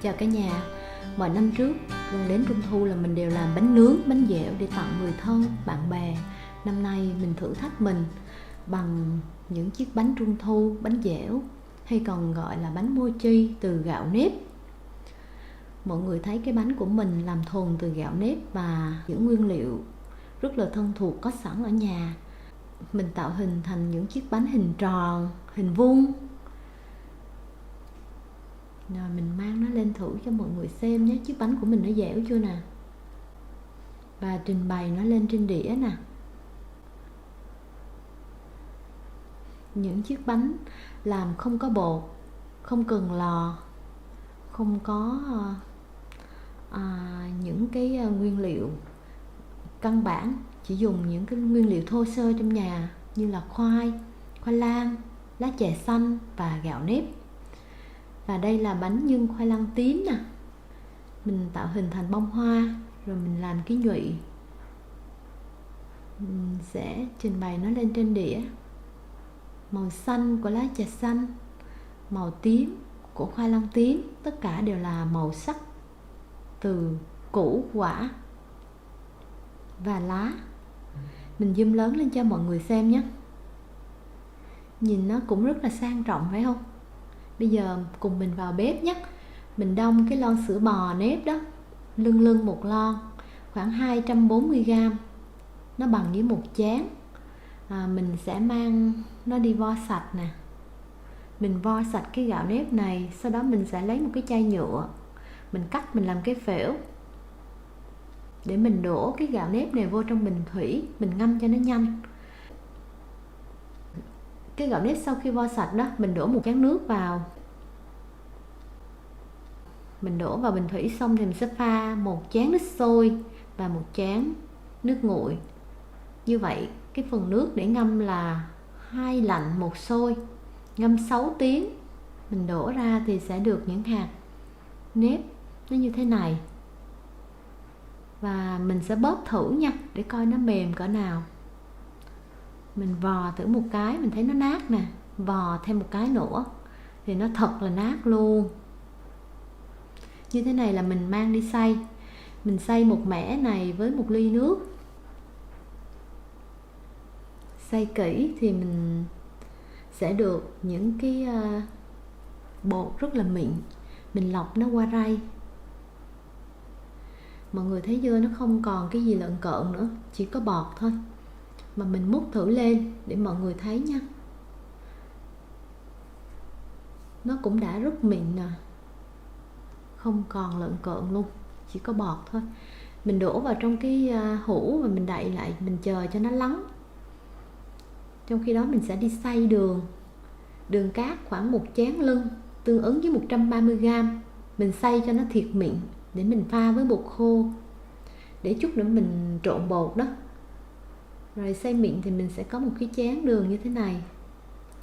Chào cả nhà. Mọi năm trước gần đến Trung thu là mình đều làm bánh nướng, bánh dẻo để tặng người thân, bạn bè. Năm nay mình thử thách mình bằng những chiếc bánh Trung thu, bánh dẻo hay còn gọi là bánh mochi từ gạo nếp. Mọi người thấy cái bánh của mình làm thuần từ gạo nếp và những nguyên liệu rất là thân thuộc có sẵn ở nhà. Mình tạo hình thành những chiếc bánh hình tròn, hình vuông. Rồi mình mang nó lên thử cho mọi người xem nhé. Chiếc bánh của mình nó dẻo chưa nè. Và trình bày nó lên trên đĩa nè. Những chiếc bánh làm không có bột, không cần lò, không có những cái nguyên liệu căn bản, chỉ dùng những cái nguyên liệu thô sơ trong nhà như là khoai lang, lá chè xanh và gạo nếp. Và đây là bánh nhân khoai lang tím nè. Mình tạo hình thành bông hoa rồi mình làm cái nhụy. Mình sẽ trình bày nó lên trên đĩa. Màu xanh của lá chè xanh, màu tím của khoai lang tím, tất cả đều là màu sắc từ củ quả và lá. Mình zoom lớn lên cho mọi người xem nhé. Nhìn nó cũng rất là sang trọng phải không? Bây giờ cùng mình vào bếp nhé. Mình đông cái lon sữa bò nếp đó, lưng một lon, khoảng 240g. Nó bằng với một chén. Mình sẽ mang nó đi vo sạch nè. Mình vo sạch cái gạo nếp này. Sau đó mình sẽ lấy một cái chai nhựa, mình cắt, mình làm cái phễu để mình đổ cái gạo nếp này vô trong bình thủy. Mình ngâm cho nó nhanh. Cái gạo nếp sau khi vo sạch đó, mình đổ một chén nước vào. Mình đổ vào bình thủy xong thì mình sẽ pha một chén nước sôi và một chén nước nguội. Như vậy cái phần nước để ngâm là 2 lạnh 1 sôi, ngâm 6 tiếng. Mình đổ ra thì sẽ được những hạt nếp nó như thế này. Và mình sẽ bóp thử nha, để coi nó mềm cỡ nào. Mình vò thử một cái, mình thấy nó nát nè. Vò thêm một cái nữa thì nó thật là nát luôn. Như thế này là mình mang đi xay. Mình xay một mẻ này với 1 ly nước. Xay kỹ thì mình sẽ được những cái bột rất là mịn. Mình lọc nó qua rây. Mọi người thấy chưa, nó không còn cái gì lợn cợn nữa, chỉ có bọt thôi. Mà mình múc thử lên để mọi người thấy nha. Nó cũng đã rất mịn nè, không còn lợn cợn luôn, chỉ có bọt thôi. Mình đổ vào trong cái hũ và mình đậy lại, mình chờ cho nó lắng. Trong khi đó mình sẽ đi xay đường cát khoảng 1 chén lưng, tương ứng với 130g. Mình xay cho nó thiệt mịn để mình pha với bột khô, để chút nữa mình trộn bột đó. Rồi xay mịn thì mình sẽ có một cái chén đường như thế này.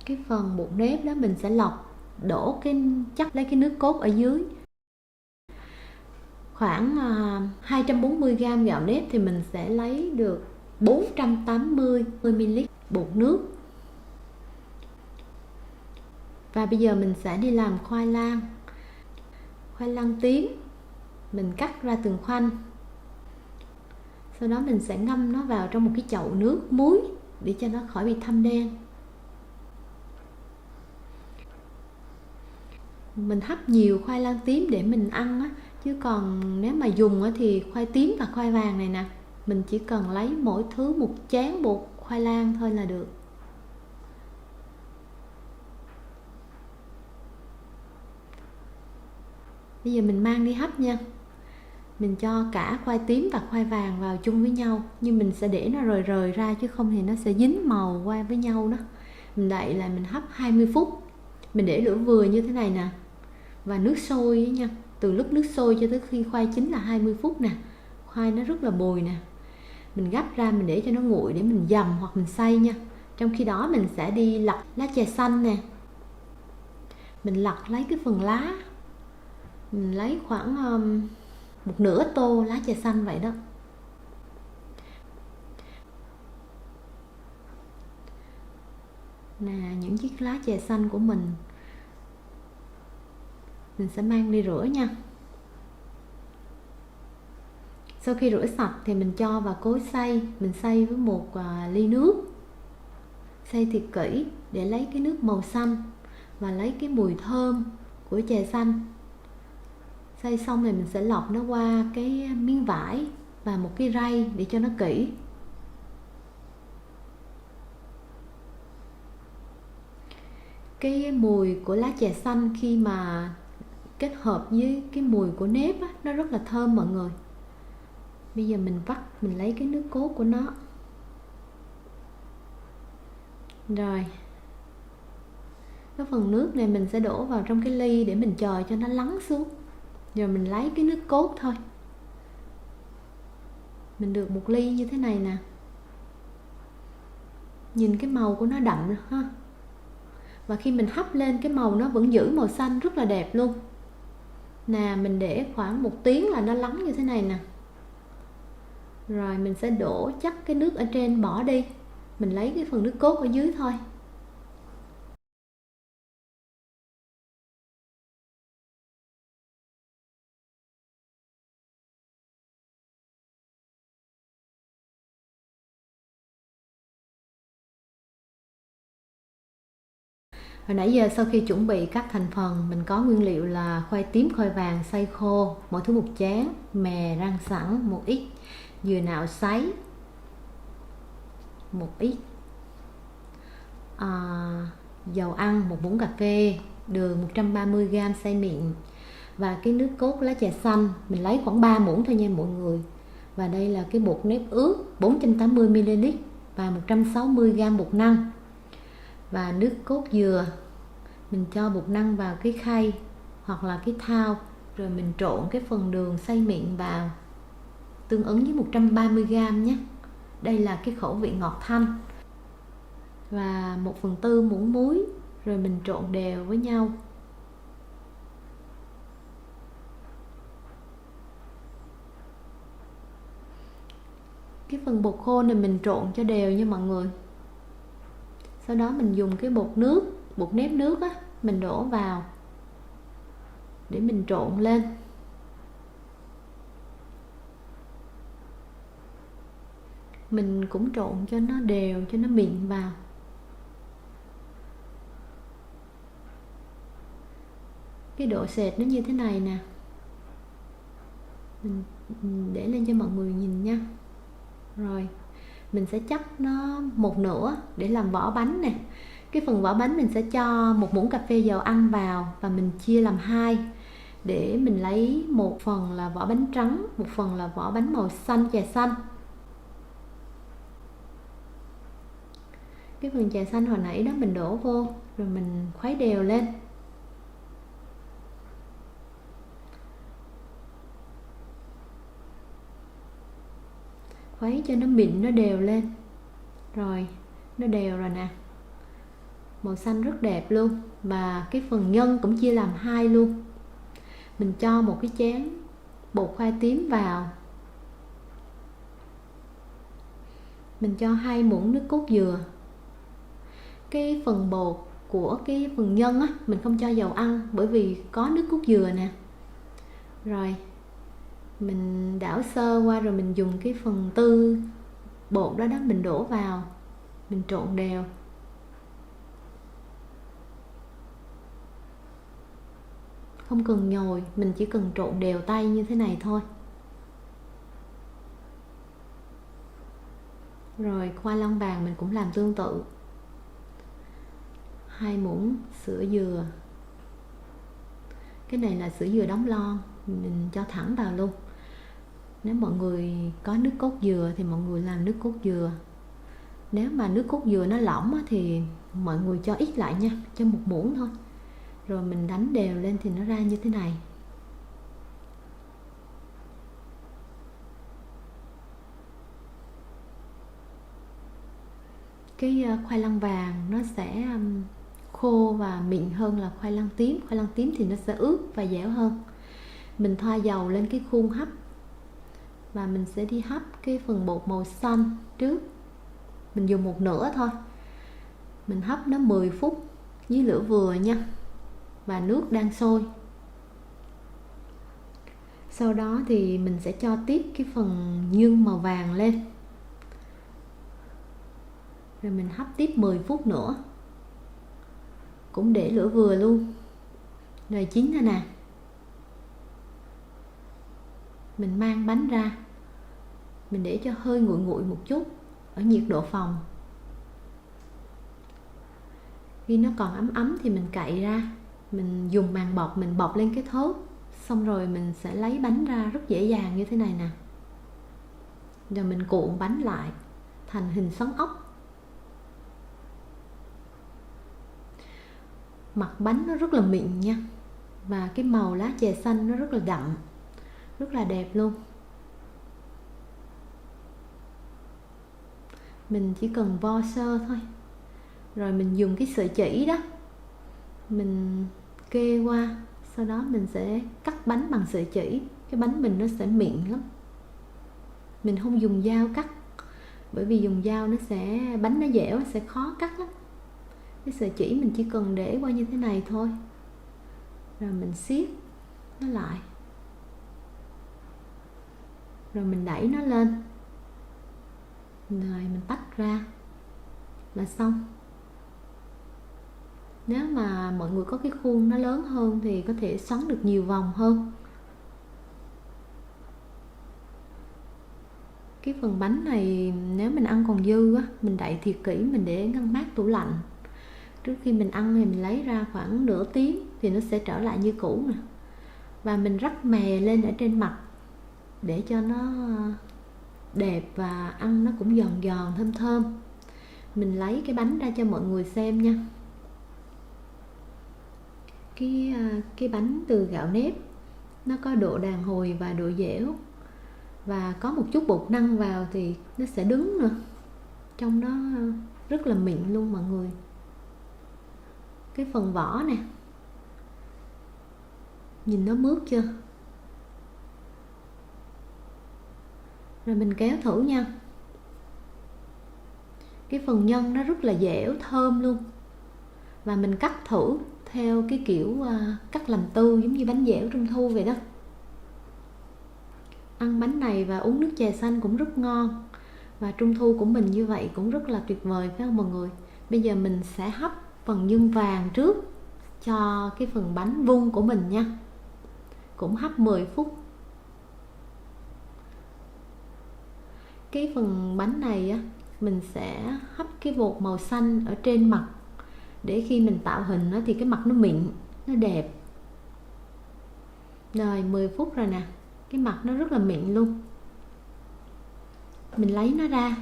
Cái phần bột nếp đó mình sẽ lọc, đổ chắc lấy cái nước cốt ở dưới. Khoảng 240g gạo nếp thì mình sẽ lấy được 480ml bột nước. Và bây giờ mình sẽ đi làm khoai lang tím. Mình cắt ra từng khoanh. Sau đó mình sẽ ngâm nó vào trong một cái chậu nước muối để cho nó khỏi bị thâm đen. Mình hấp nhiều khoai lang tím để mình ăn á, chứ còn nếu mà dùng á thì khoai tím và khoai vàng này nè, mình chỉ cần lấy mỗi thứ 1 chén bột khoai lang thôi là được. Bây giờ mình mang đi hấp nha. Mình cho cả khoai tím và khoai vàng vào chung với nhau, nhưng mình sẽ để nó rời ra, chứ không thì nó sẽ dính màu qua với nhau đó. Mình đậy lại, mình hấp 20 phút. Mình để lửa vừa như thế này nè. Và nước sôi ấy nha. Từ lúc nước sôi cho tới khi khoai chín là 20 phút nè. Khoai nó rất là bùi nè. Mình gắp ra, mình để cho nó nguội để mình dầm hoặc mình xay nha. Trong khi đó mình sẽ đi lặt lá chè xanh nè. Mình lặt lấy cái phần lá. Mình lấy khoảng 1/2 tô lá chè xanh vậy đó. Nè, những chiếc lá chè xanh của mình sẽ mang đi rửa nha. Sau khi rửa sạch thì mình cho vào cối xay, mình xay với một ly nước, xay thiệt kỹ để lấy cái nước màu xanh và lấy cái mùi thơm của chè xanh. Xay xong thì mình sẽ lọc nó qua cái miếng vải và một cái rây để cho nó kỹ. Cái mùi của lá chè xanh khi mà kết hợp với cái mùi của nếp á, nó rất là thơm mọi người. Bây giờ mình vắt, mình lấy cái nước cốt của nó. Rồi cái phần nước này mình sẽ đổ vào trong cái ly để mình chờ cho nó lắng xuống. Rồi mình lấy cái nước cốt thôi. Mình được một ly như thế này nè. Nhìn cái màu của nó đậm ha. Và khi mình hấp lên cái màu nó vẫn giữ màu xanh rất là đẹp luôn. Nè, mình để khoảng 1 tiếng là nó lắng như thế này nè. Rồi mình sẽ đổ chắc cái nước ở trên bỏ đi. Mình lấy cái phần nước cốt ở dưới thôi. Hồi nãy giờ sau khi chuẩn bị các thành phần, mình có nguyên liệu là khoai tím khoai vàng xay khô, mỗi thứ 1 chén, mè rang sẵn 1 ít, dừa nạo sấy 1 ít, dầu ăn 1 muỗng cà phê, đường 130g xay mịn và cái nước cốt lá chè xanh mình lấy khoảng 3 muỗng thôi nha mọi người. Và đây là cái bột nếp ướt 480ml và 160g bột năng. Và nước cốt dừa, mình cho bột năng vào cái khay hoặc là cái thau, rồi mình trộn cái phần đường xay mịn vào tương ứng với 130g nhé. Đây là cái khẩu vị ngọt thanh. Và 1/4 muỗng muối, rồi mình trộn đều với nhau. Cái phần bột khô này mình trộn cho đều nha mọi người. Sau đó mình dùng cái bột nếp nước á, mình đổ vào để mình trộn lên. Mình cũng trộn cho nó đều, cho nó mịn vào. Cái độ sệt nó như thế này nè. Mình để lên cho mọi người nhìn nha. Rồi mình sẽ chắc nó 1/2 để làm vỏ bánh nè. Cái phần vỏ bánh mình sẽ cho 1 muỗng cà phê dầu ăn vào và mình chia làm 2 để mình lấy 1 phần là vỏ bánh trắng, 1 phần là vỏ bánh màu xanh chè xanh. Cái phần chè xanh hồi nãy đó mình đổ vô rồi mình khuấy đều lên. Khuấy cho nó mịn, nó đều lên. Rồi nó đều rồi nè, màu xanh rất đẹp luôn. Và cái phần nhân cũng chia làm 2 luôn. Mình cho một cái chén bột khoai tím vào, mình cho 2 muỗng nước cốt dừa. Cái phần bột của cái phần nhân á, mình không cho dầu ăn bởi vì có nước cốt dừa nè. Rồi mình đảo sơ qua, rồi mình dùng cái phần tư bột đó mình đổ vào, mình trộn đều. Không cần nhồi, mình chỉ cần trộn đều tay như thế này thôi. Rồi khoai lang vàng mình cũng làm tương tự. 2 muỗng sữa dừa. Cái này là sữa dừa đóng lon, mình cho thẳng vào luôn. Nếu mọi người có nước cốt dừa thì mọi người làm nước cốt dừa. Nếu mà nước cốt dừa nó lỏng thì mọi người cho ít lại nha, cho 1 muỗng thôi. Rồi mình đánh đều lên thì nó ra như thế này. Cái khoai lang vàng nó sẽ khô và mịn hơn là khoai lang tím. Khoai lang tím thì nó sẽ ướt và dẻo hơn. Mình thoa dầu lên cái khuôn hấp và mình sẽ đi hấp cái phần bột màu xanh trước. Mình dùng 1/2 thôi. Mình hấp nó 10 phút với lửa vừa nha, và nước đang sôi. Sau đó thì mình sẽ cho tiếp cái phần nhân màu vàng lên, rồi mình hấp tiếp 10 phút nữa, cũng để lửa vừa luôn. Rồi chín rồi nè, mình mang bánh ra, mình để cho hơi nguội nguội một chút ở nhiệt độ phòng. Khi nó còn ấm ấm thì mình cậy ra, mình dùng màng bọc mình bọc lên cái thớt, xong rồi mình sẽ lấy bánh ra rất dễ dàng như thế này nè. Rồi mình cuộn bánh lại thành hình xoắn ốc. Mặt bánh nó rất là mịn nha, và cái màu lá chè xanh nó rất là đậm, rất là đẹp luôn. Mình chỉ cần vo sơ thôi, rồi mình dùng cái sợi chỉ đó mình kê qua, sau đó mình sẽ cắt bánh bằng sợi chỉ. Cái bánh mình nó sẽ mịn lắm. Mình không dùng dao cắt, bởi vì dùng dao nó sẽ, bánh nó dẻo, nó sẽ khó cắt lắm. Cái sợi chỉ mình chỉ cần để qua như thế này thôi, rồi mình siết nó lại, rồi mình đẩy nó lên, rồi mình tách ra là xong. Nếu mà mọi người có cái khuôn nó lớn hơn thì có thể xoắn được nhiều vòng hơn. Cái phần bánh này nếu mình ăn còn dư á, mình đậy thiệt kỹ, mình để ngăn mát tủ lạnh. Trước khi mình ăn thì mình lấy ra khoảng nửa tiếng thì nó sẽ trở lại như cũ nè. Và mình rắc mè lên ở trên mặt để cho nó đẹp và ăn nó cũng giòn giòn thơm thơm. Mình lấy cái bánh ra cho mọi người xem nha. Cái bánh từ gạo nếp nó có độ đàn hồi và độ dẻo, và có một chút bột năng vào thì nó sẽ đứng nữa, trong đó rất là mịn luôn mọi người. Cái phần vỏ nè, nhìn nó mướt chưa? Rồi mình kéo thử nha. Cái phần nhân nó rất là dẻo thơm luôn, và mình cắt thử theo cái kiểu cắt làm tư giống như bánh dẻo trung thu vậy đó. Ăn bánh này và uống nước chè xanh cũng rất ngon, và trung thu của mình như vậy cũng rất là tuyệt vời phải không mọi người? Bây giờ mình sẽ hấp phần nhân vàng trước cho cái phần bánh vuông của mình nha. Cũng hấp 10 phút. Cái phần bánh này á, mình sẽ hấp cái bột màu xanh ở trên mặt, để khi mình tạo hình nó thì cái mặt nó mịn, nó đẹp. Rồi 10 phút rồi nè, cái mặt nó rất là mịn luôn. Mình lấy nó ra,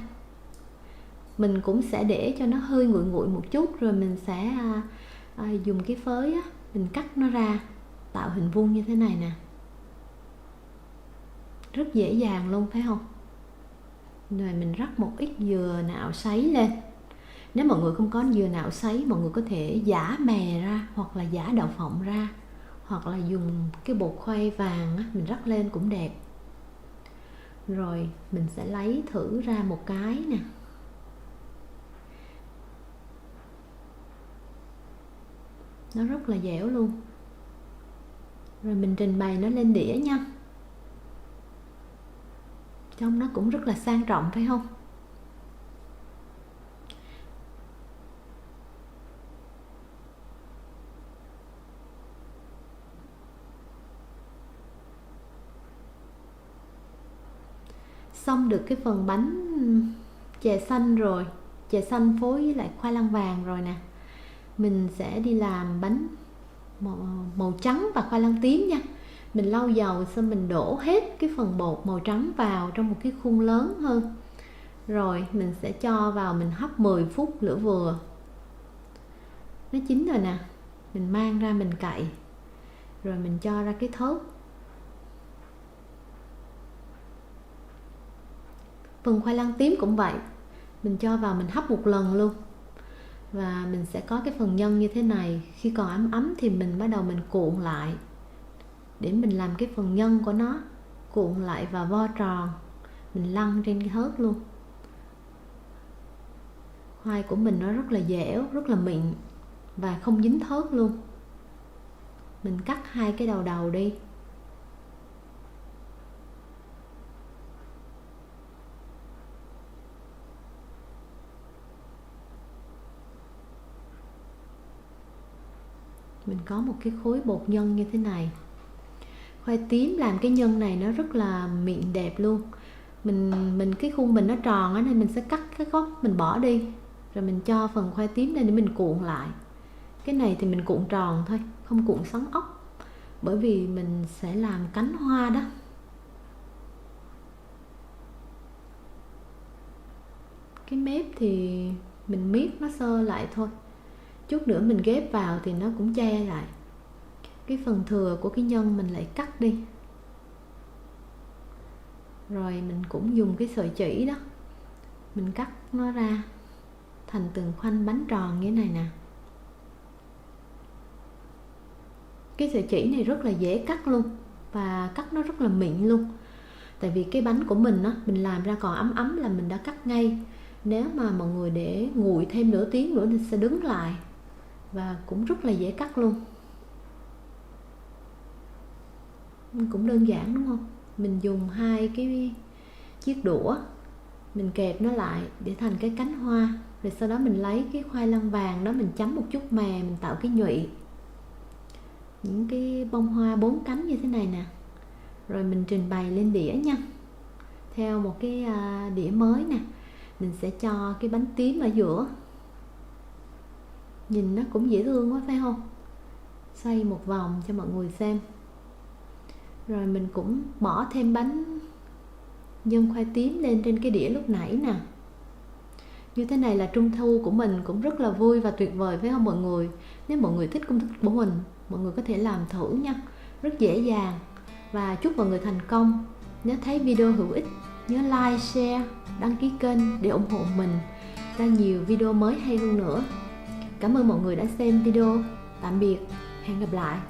mình cũng sẽ để cho nó hơi nguội nguội một chút, rồi mình sẽ dùng cái phới á, mình cắt nó ra tạo hình vuông như thế này nè. Rất dễ dàng luôn phải không? Rồi mình rắc một ít dừa nạo sấy lên. Nếu mọi người không có dừa nạo sấy, mọi người có thể giã mè ra, hoặc là giã đậu phộng ra, hoặc là dùng cái bột khoai vàng á, mình rắc lên cũng đẹp. Rồi mình sẽ lấy thử ra một cái nè. Nó rất là dẻo luôn. Rồi mình trình bày nó lên đĩa nha. Trông nó cũng rất là sang trọng phải không? Xong được cái phần bánh chè xanh rồi, chè xanh phối với lại khoai lang vàng rồi nè. Mình sẽ đi làm bánh màu trắng và khoai lang tím nha. Mình lau dầu xong mình đổ hết cái phần bột màu trắng vào trong một cái khuôn lớn hơn. Rồi mình sẽ cho vào, mình hấp 10 phút lửa vừa. Nó chín rồi nè, mình mang ra mình cậy, rồi mình cho ra cái thớt. Phần khoai lang tím cũng vậy, mình cho vào mình hấp một lần luôn. Và mình sẽ có cái phần nhân như thế này. Khi còn ấm ấm thì mình bắt đầu mình cuộn lại, để mình làm cái phần nhân của nó, cuộn lại và vo tròn, mình lăn trên cái thớt luôn. Khoai của mình nó rất là dẻo, rất là mịn và không dính thớt luôn. Mình cắt hai cái đầu đi. Mình có một cái khối bột nhân như thế này. Khoai tím làm cái nhân này nó rất là mịn đẹp luôn. Mình cái khuôn mình nó tròn á, nên mình sẽ cắt cái góc mình bỏ đi, rồi mình cho phần khoai tím lên để mình cuộn lại. Cái này thì mình cuộn tròn thôi, không cuộn xoắn ốc, bởi vì mình sẽ làm cánh hoa đó. Cái mép thì mình miết nó sơ lại thôi, chút nữa mình ghép vào thì nó cũng che lại. Cái phần thừa của cái nhân mình lại cắt đi, rồi mình cũng dùng cái sợi chỉ đó, mình cắt nó ra thành từng khoanh bánh tròn như thế này nè. Cái sợi chỉ này rất là dễ cắt luôn, và cắt nó rất là mịn luôn. Tại vì cái bánh của mình á, mình làm ra còn ấm ấm là mình đã cắt ngay. Nếu mà mọi người để nguội thêm nửa tiếng nữa thì sẽ đứng lại, và cũng rất là dễ cắt luôn. Cũng đơn giản đúng không? Mình dùng 2 cái chiếc đũa, mình kẹp nó lại để thành cái cánh hoa. Rồi sau đó mình lấy cái khoai lang vàng đó, mình chấm một chút mè, mình tạo cái nhụy, những cái bông hoa 4 cánh như thế này nè. Rồi mình trình bày lên đĩa nha. Theo một cái đĩa mới nè, mình sẽ cho cái bánh tím ở giữa. Nhìn nó cũng dễ thương quá phải không? Xoay một vòng cho mọi người xem. Rồi mình cũng bỏ thêm bánh nhân khoai tím lên trên cái đĩa lúc nãy nè. Như thế này là trung thu của mình cũng rất là vui và tuyệt vời phải không mọi người? Nếu mọi người thích công thức của mình, mọi người có thể làm thử nha. Rất dễ dàng. Và chúc mọi người thành công. Nếu thấy video hữu ích, nhớ like, share, đăng ký kênh để ủng hộ mình ra nhiều video mới hay hơn nữa. Cảm ơn mọi người đã xem video. Tạm biệt, hẹn gặp lại.